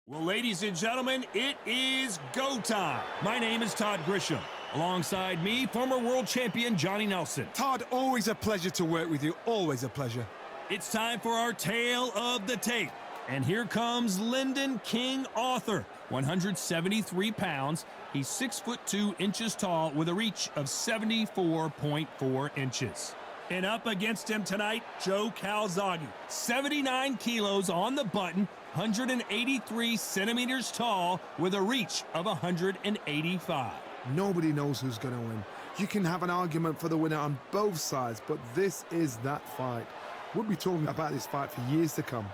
Well, ladies and gentlemen, it is go time. My name is Todd Grisham. Alongside me, former world champion Johnny Nelson. Todd, always a pleasure to work with you. Always a pleasure. It's time for our tale of the tape. And here comes Lyndon King Arthur, 173 pounds. He's 6'2" tall with a reach of 74.4 inches. And up against him tonight, Joe Calzaghe, 79 kilos on the button, 183 centimeters tall with a reach of 185. Nobody knows who's going to win. You can have an argument for the winner on both sides, but this is that fight. We'll be talking about this fight for years to come.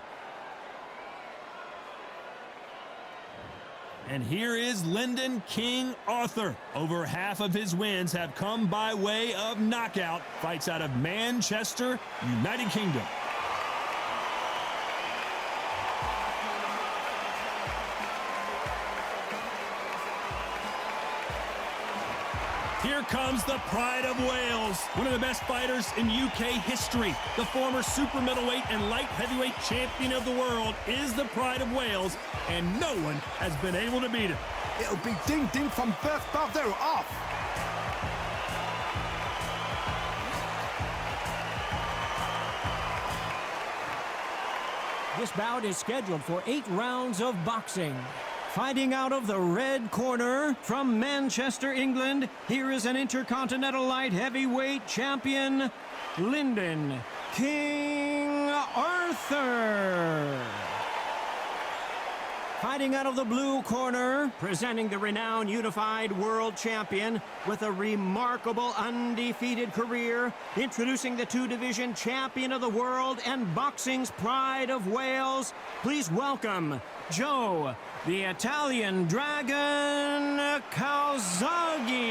And here is Lyndon King Arthur. Over half of his wins have come by way of knockout. Fights out of Manchester, United Kingdom. Here comes the pride of Wales, one of the best fighters in UK history. The former super middleweight and light heavyweight champion of the world is the pride of Wales, and no one has been able to beat him. It'll be ding-ding from birth, they're off. This bout is scheduled for 8 rounds of boxing. Fighting out of the red corner from Manchester, England, here is an Intercontinental Light Heavyweight Champion, Lyndon King Arthur. Fighting out of the blue corner, presenting the renowned Unified World Champion with a remarkable undefeated career, introducing the 2-division champion of the world and boxing's pride of Wales. Please welcome Joe, the Italian Dragon, Calzaghe.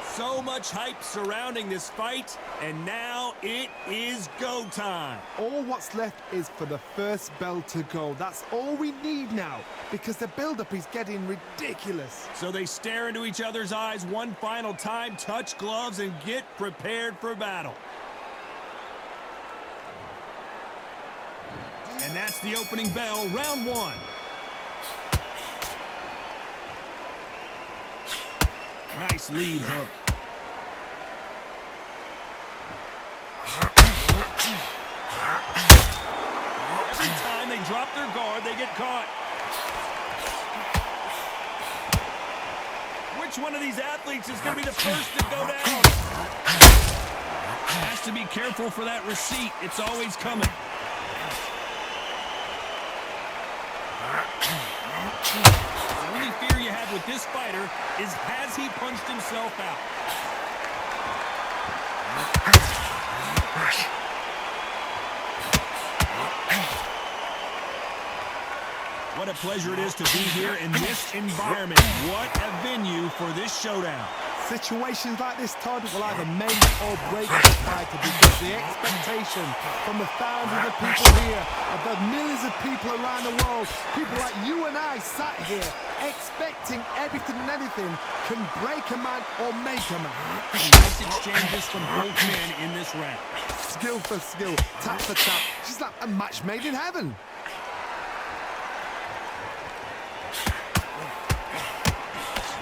So much hype surrounding this fight, and now it is go time. All what's left is for the first bell to go. That's all we need now, because the build-up is getting ridiculous. So they stare into each other's eyes one final time, touch gloves, and get prepared for battle. And that's the opening bell, round one. Nice lead hook. Every time they drop their guard, they get caught. Which one of these athletes is going to be the first to go down? Has to be careful for that receipt. It's always coming. The only fear you have with this fighter is, has he punched himself out? What a pleasure it is to be here in this environment. What a venue for this showdown. Situations like this, Todd, will either make or break the fighter, because the expectation from the thousands of people here, of the millions of people around the world, people like you and I sat here expecting everything and anything, can break a man or make a man. Nice exchanges from both men in this round. Skill for skill, tap for tap. She's like a match made in heaven.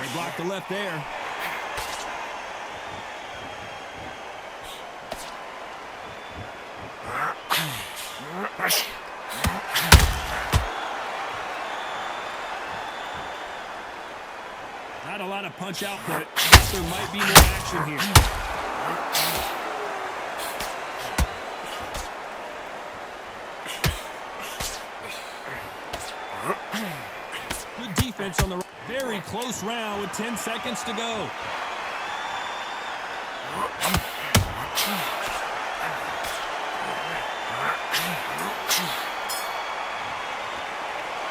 They blocked the left there. Not a lot of punch output. There might be more action here. Good defense on the very close round with 10 seconds to go.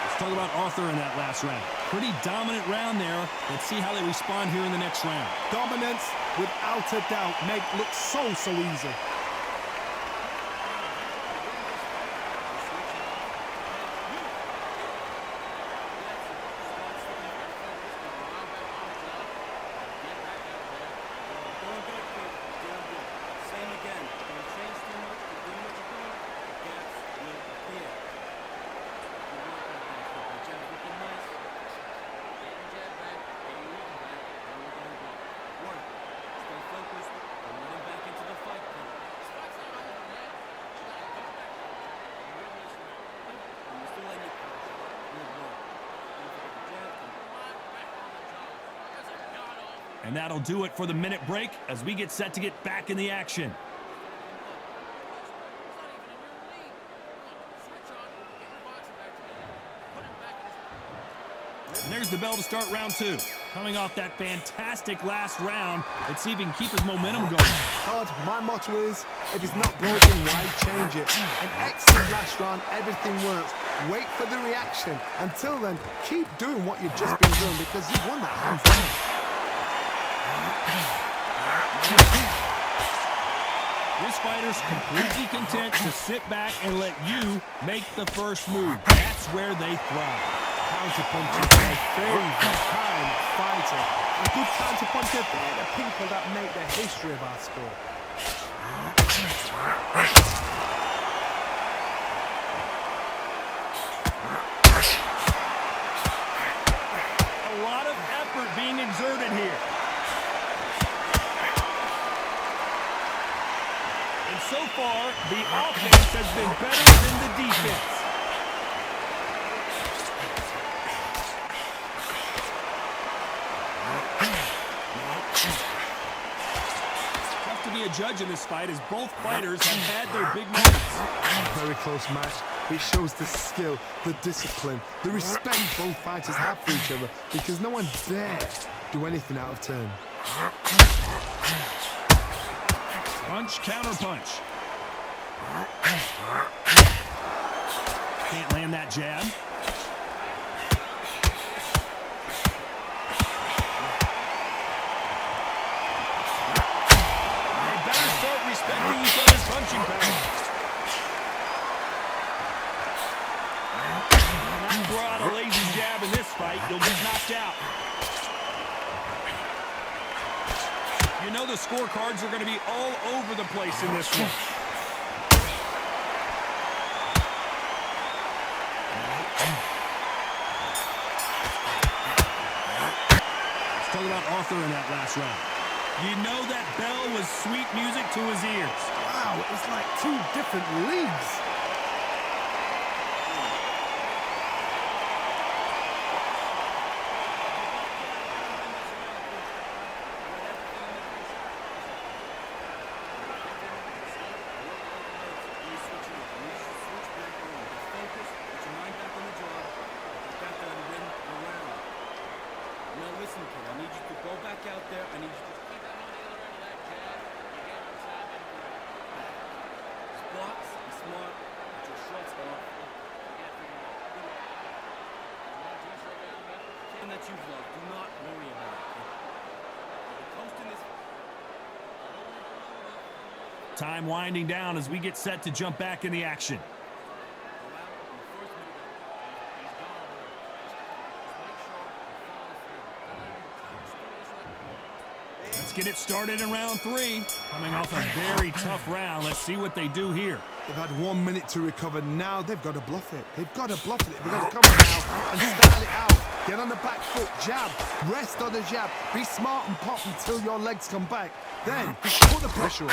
Let's talk about Arthur in that last round. Pretty dominant round there. Let's see how they respond here in the next round. Dominance, without a doubt, make look so easy. And that'll do it for the minute break as we get set to get back in the action. And there's the bell to start round 2. Coming off that fantastic last round, let's see if he can keep his momentum going. Todd, my motto is, if it's not broken, why change it? An excellent last round, everything works. Wait for the reaction. Until then, keep doing what you've just been doing because you've won that hands down. This fighter's completely content to sit back and let you make the first move. That's where they thrive. Counter-punchers are my favorite kind of fighter. A good counter-puncher, they're the people that make the history of our sport. A lot of effort being exerted here. And so far, the offense has been better than the defense. Tough to be a judge in this fight as both fighters have had their big moments. A very close match. It shows the skill, the discipline, the respect both fighters have for each other because no one dares do anything out of turn. Punch, counter punch. Can't land that jab. They better start respecting each other's punching power. Not throw out a lazy jab in this fight, you'll get knocked out. You know the scorecards are going to be all over the place in this one. Let's talk about Arthur in that last round. You know that bell was sweet music to his ears. Wow, it's like two different leagues. Time winding down as we get set to jump back in the action. Let's get it started in round 3. Coming off a very tough round. Let's see what they do here. They've had 1 minute to recover. Now they've got to bluff it. They've got to bluff it. They've got to come now and style it out. Get on the back foot, jab, rest on the jab. Be smart and pop until your legs come back. Then put the pressure on.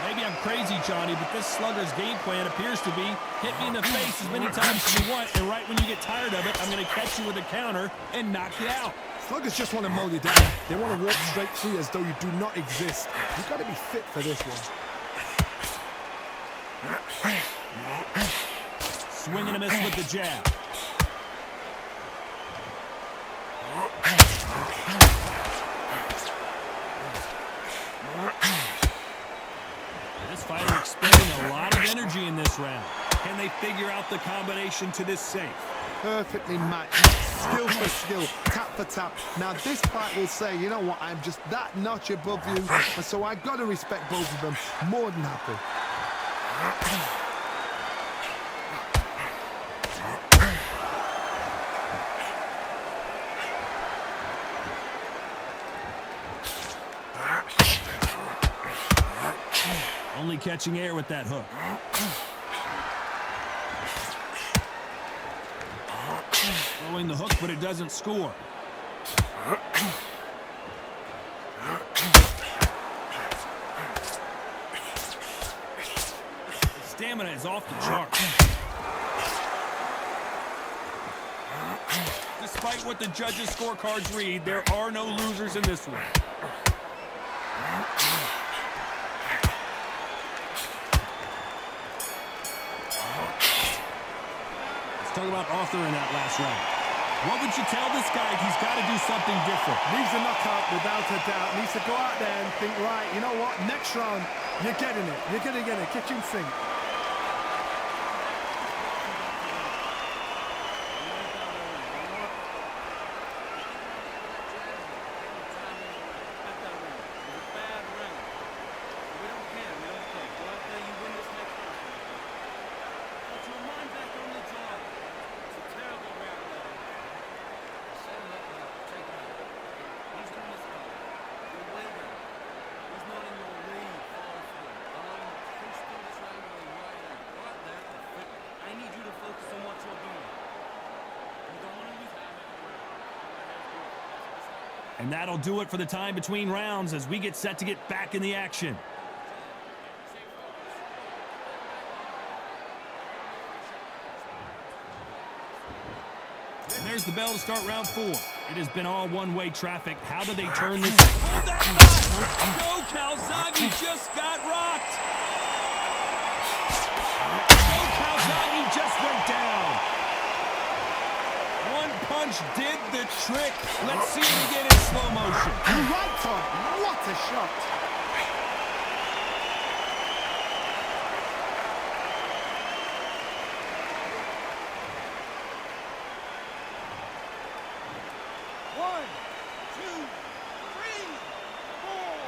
Maybe I'm crazy, Johnny, but this slugger's game plan appears to be hit me in the face as many times as you want, and right when you get tired of it, I'm going to catch you with a counter and knock you out. Sluggers just want to mow you down. They want to walk straight through as though you do not exist. You've got to be fit for this one. Swing and a miss with the jab. This fighter expending a lot of energy in this round. Can they figure out the combination to this safe? Perfectly matched, skill for skill, tap for tap. Now this fight will say, you know what, I'm just that notch above you, and so I got to respect both of them. More than happy. Only catching air with that hook. Throwing the hook, but it doesn't score. stamina is off the charts. Despite what the judges' scorecards read, there are no losers in this one. Let's talk about Arthur in that last round. What would you tell this guy? He's got to do something different. Needs a knockout without a doubt. Needs to go out there and think, right, you know what? Next round, you're getting it. You're going to get it. Kitchen sink. And that'll do it for the time between rounds as we get set to get back in the action. And there's the bell to start round 4. It has been all one-way traffic. How do they turn this? Oh, that shot! No, Calzaghe just got rocked. No, Calzaghe just went down. One punch did the trick. Let's see it again in slow motion. You're right, Todd. What a shot. One, two, three, four.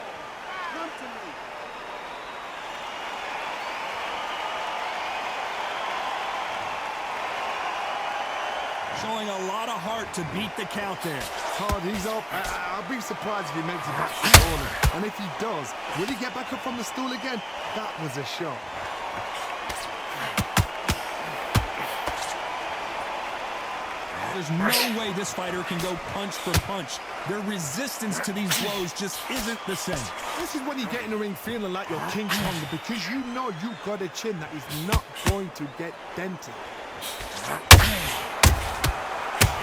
Come to me. Showing a lot of heart to beat the count there. Todd, he's up. I'll be surprised if he makes it back to the corner. And if he does, will he get back up from the stool again? That was a shot. There's no way this fighter can go punch for punch. Their resistance to these blows just isn't the same. This is when you get in the ring feeling like you're King Kong because you know you've got a chin that is not going to get dented.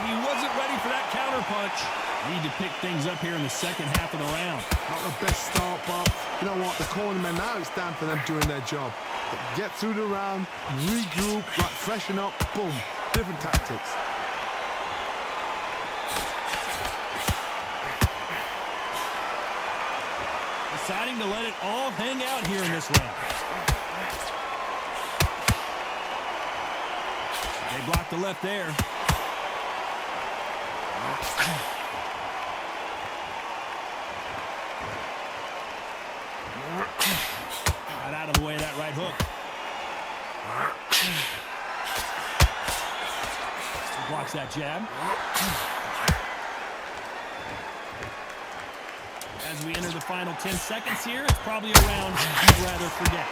And he wasn't ready for that counterpunch. Need to pick things up here in the second half of the round. Not the best start, Bob. You know what? The cornermen now, it's time for them doing their job. Get through the round, regroup, right, freshen up, boom. Different tactics. Deciding to let it all hang out here in this round. They blocked the left there. Got out of the way of that right hook. Blocks that jab. As we enter the final 10 seconds here, it's probably a round you'd rather forget.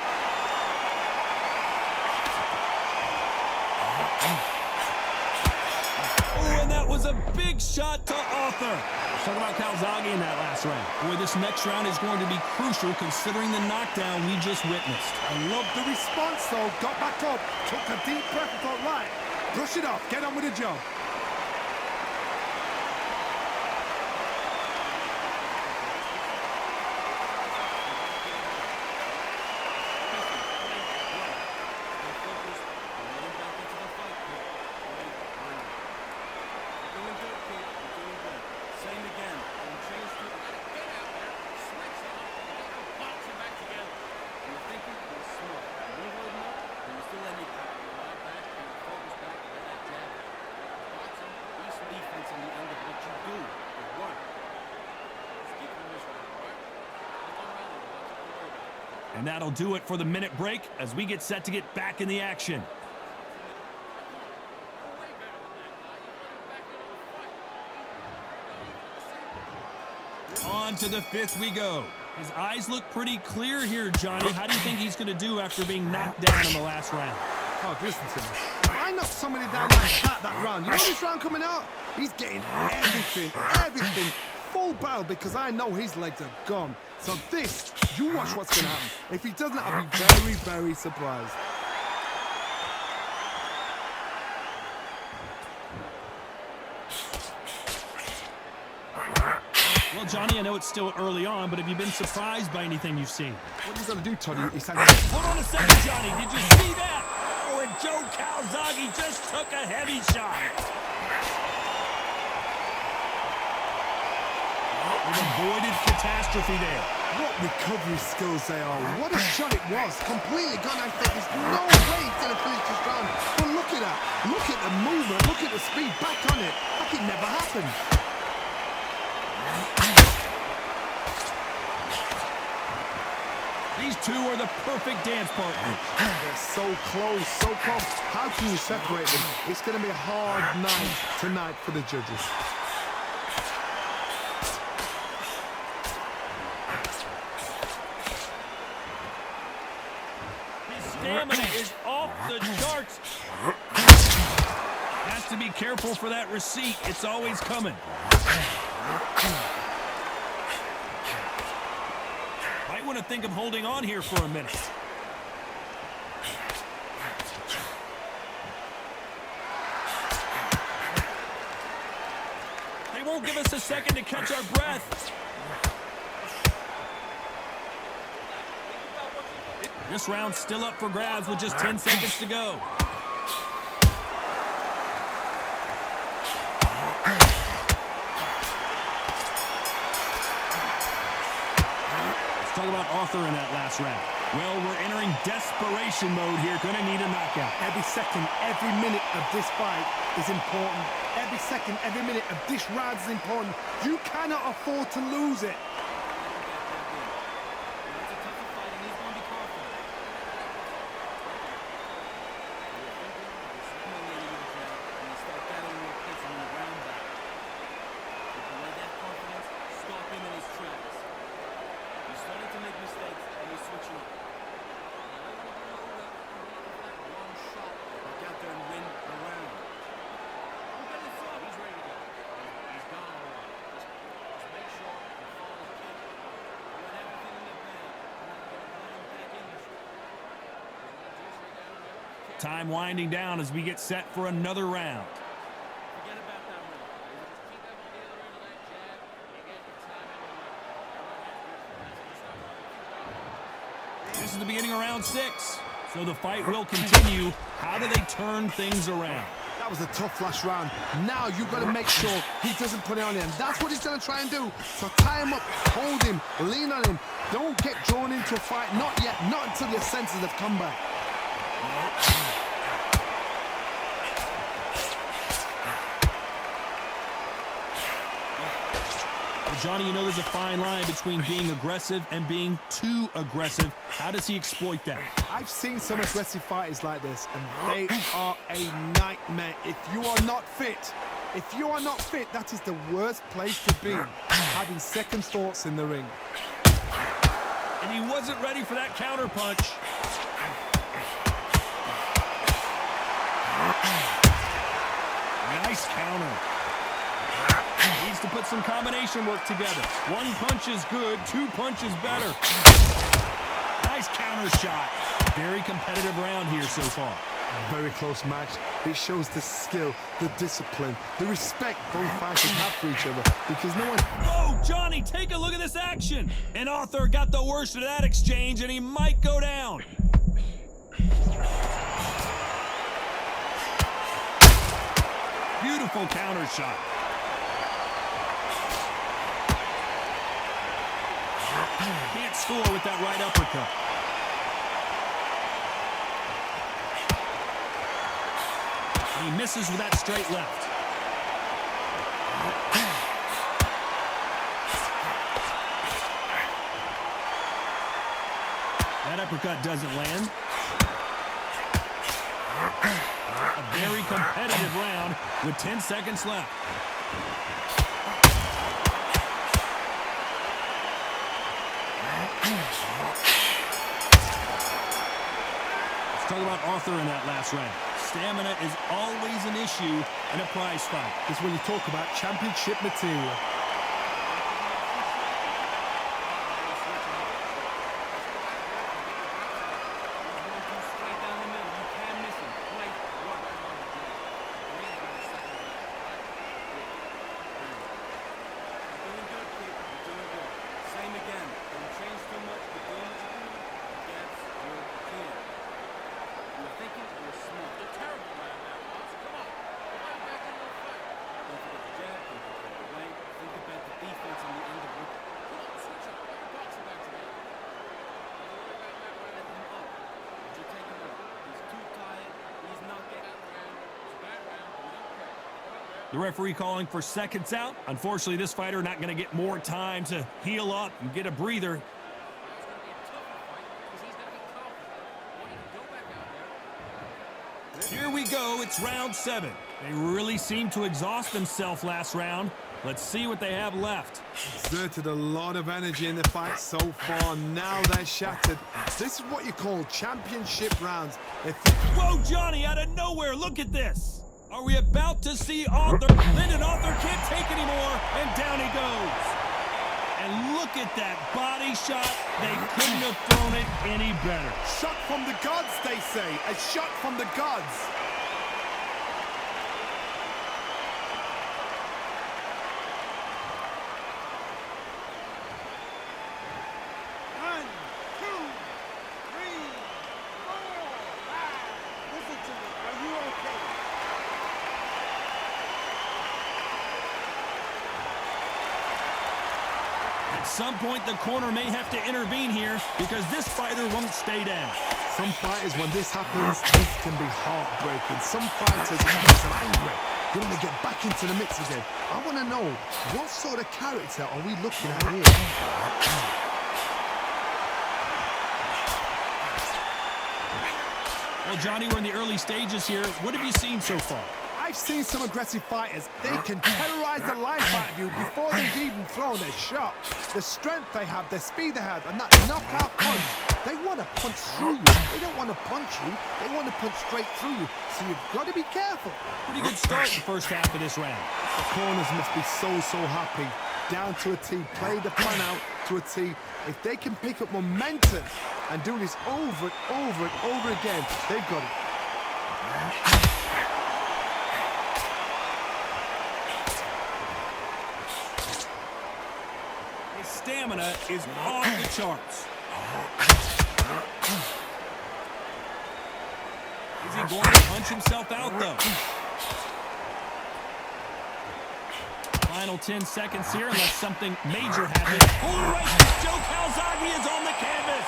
Oh, and that was a big shot to Arthur. Let's talk about Calzaghe in that last round. Boy, this next round is going to be crucial considering the knockdown we just witnessed. I love the response, though. Got back up, took a deep breath and thought, right, brush it off, get on with the job. And that'll do it for the minute break as we get set to get back in the action. On to the fifth we go. His eyes look pretty clear here, Johnny. How do you think he's going to do after being knocked down in the last round? Oh, listen to me. I knocked somebody down like that round. You know this round coming out? He's getting everything. Full battle because I know his legs are gone. So this, you watch what's going to happen. If he doesn't, I'll be very, very surprised. Well, Johnny, I know it's still early on, but have you been surprised by anything you've seen? What he's going to do, Tony, is Hold on a second, Johnny. Did you see that? Oh, and Joe Calzaghe just took a heavy shot. They've avoided catastrophe there. What recovery skills they are. What a shot it was. Completely gone. I think there's no way he's going to finish this round. But look at that. Look at the movement. Look at the speed. Back on it. Like it never happened. These two are the perfect dance partners. They're so close, so close. How can you separate them? It's going to be a hard night tonight for the judges. Stamina is off the charts. Has to be careful for that receipt. It's always coming. Might want to think of holding on here for a minute. They won't give us a second to catch our breath. This round's still up for grabs with just 10 seconds to go. Let's talk about Arthur in that last round. Well, we're entering desperation mode here. Gonna need a knockout. Every second, every minute of this fight is important. Every second, every minute of this round is important. You cannot afford to lose it. Time winding down as we get set for another round. This is the beginning of round 6, so the fight will continue. How do they turn things around? That was a tough last round. Now you've got to make sure he doesn't put it on him. That's what he's going to try and do. So tie him up, hold him, lean on him. Don't get drawn into a fight. Not yet. Not until your senses have come back. Johnny, you know there's a fine line between being aggressive and being too aggressive. How does he exploit that? I've seen some aggressive fighters like this, and they are a nightmare. If you are not fit, that is the worst place to be, having second thoughts in the ring. And he wasn't ready for that counter punch. Nice counter. Needs to put some combination work together. One punch is good, 2 punches better. Nice counter shot. Very competitive round here so far. Very close match. It shows the skill, the discipline, the respect both fighters have for each other. Because no one... Oh, Johnny, take a look at this action. And Arthur got the worst of that exchange, and he might go down. Beautiful counter shot. Can't score with that right uppercut. And he misses with that straight left. That uppercut doesn't land. A very competitive round with 10 seconds left. Let's talk about Arthur in that last round. Stamina is always an issue in a prize fight. It's when you talk about championship material. The referee calling for seconds out. Unfortunately, this fighter not going to get more time to heal up and get a breather. Here we go. It's round 7. They really seemed to exhaust themselves last round. Let's see what they have left. Exerted a lot of energy in the fight so far. Now they're shattered. This is what you call championship rounds. Whoa, Johnny, out of nowhere. Look at this. Are we about to see Arthur? Lyndon Arthur can't take anymore, and down he goes. And look at that body shot. They couldn't have thrown it any better. Shot from the gods, they say. A shot from the gods. At some point, the corner may have to intervene here because this fighter won't stay down. Some fighters, when this happens, this can be heartbreaking. Some fighters makes them angry. They want to get back into the mix again. I want to know, what sort of character are we looking at here? Well, Johnny, we're in the early stages here. What have you seen so far? I've seen some aggressive fighters. They can terrorize the life out of you before they've even thrown a shot. The strength they have, the speed they have, and that knockout punch. They want to punch through you. They don't want to punch you. They want to punch straight through you. So you've got to be careful. Pretty good start in the first half of this round. The corners must be so happy. Down to a T. Play the plan out to a T. If they can pick up momentum and do this over and over and over again, they've got it. His stamina is off the charts. Is he going to punch himself out, though? Final 10 seconds here, unless something major happens. Oh, right, Joe Calzaghe is on the canvas.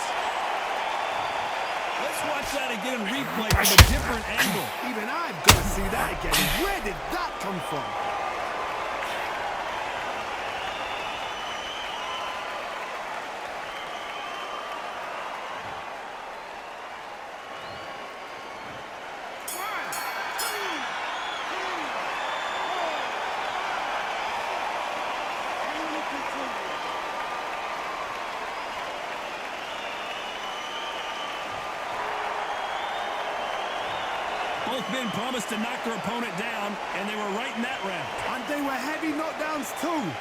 Let's watch that again in replay from a different angle. Even I've got to see that again. Where did that come from? Both men promised to knock their opponent down, and they were right in that round. And they were heavy knockdowns too.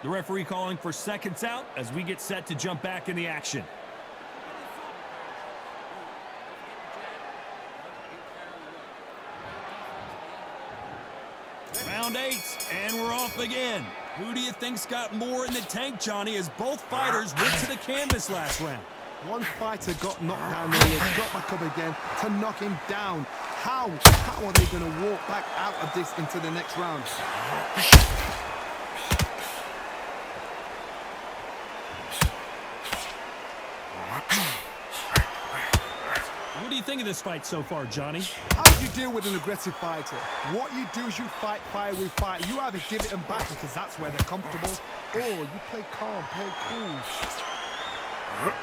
The referee calling for seconds out as we get set to jump back in the action. Round 8, and we're off again. Who do you think's got more in the tank, Johnny, as both fighters went to the canvas last round? One fighter got knocked down earlier, got back up again to knock him down. How are they going to walk back out of this into the next round? What do you think of this fight so far, Johnny? How do you deal with an aggressive fighter? What you do is you fight fire with fire. You either give it them back because that's where they're comfortable, or you play calm, play cool.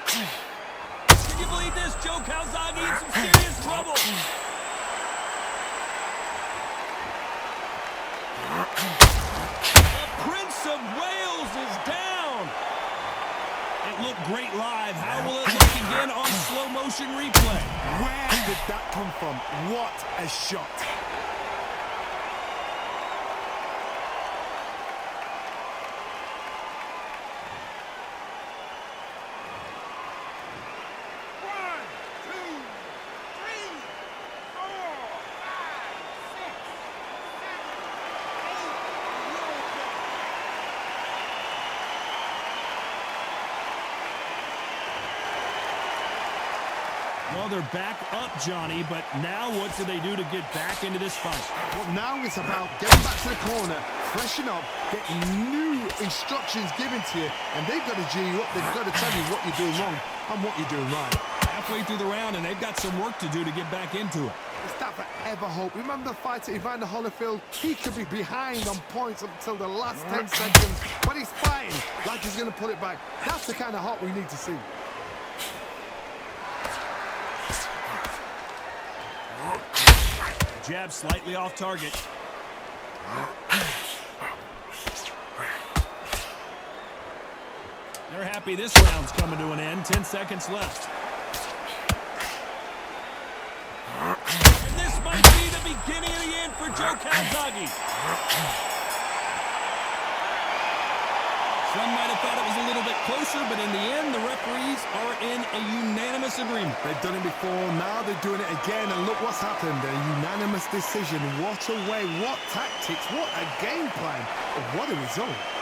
Can you believe this? Joe Calzaghe in some serious trouble. The Prince of Wales is down. It looked great live. How will it look again on slow motion replay? Where did that come from? What a shot. Well, they're back up, Johnny, but now what do they do to get back into this fight? Well, now it's about getting back to the corner, freshen up, getting new instructions given to you, and they've got to G you up. They've got to tell you what you're doing wrong and what you're doing right. Halfway through the round, and they've got some work to do to get back into it. It's that forever hope. Remember the fight at Evander Holyfield? He could be behind on points up until the last 10 seconds, but he's fighting like he's going to pull it back. That's the kind of hope we need to see. Jab slightly off target. They're happy this round's coming to an end. 10 seconds left. And this might be the beginning of the end for Joe Calzaghe. Some might have thought it was a little bit closer, but in the end, the referees are in a unanimous agreement. They've done it before, now they're doing it again, and look what's happened. A unanimous decision. What a way, what tactics, what a game plan, what a result.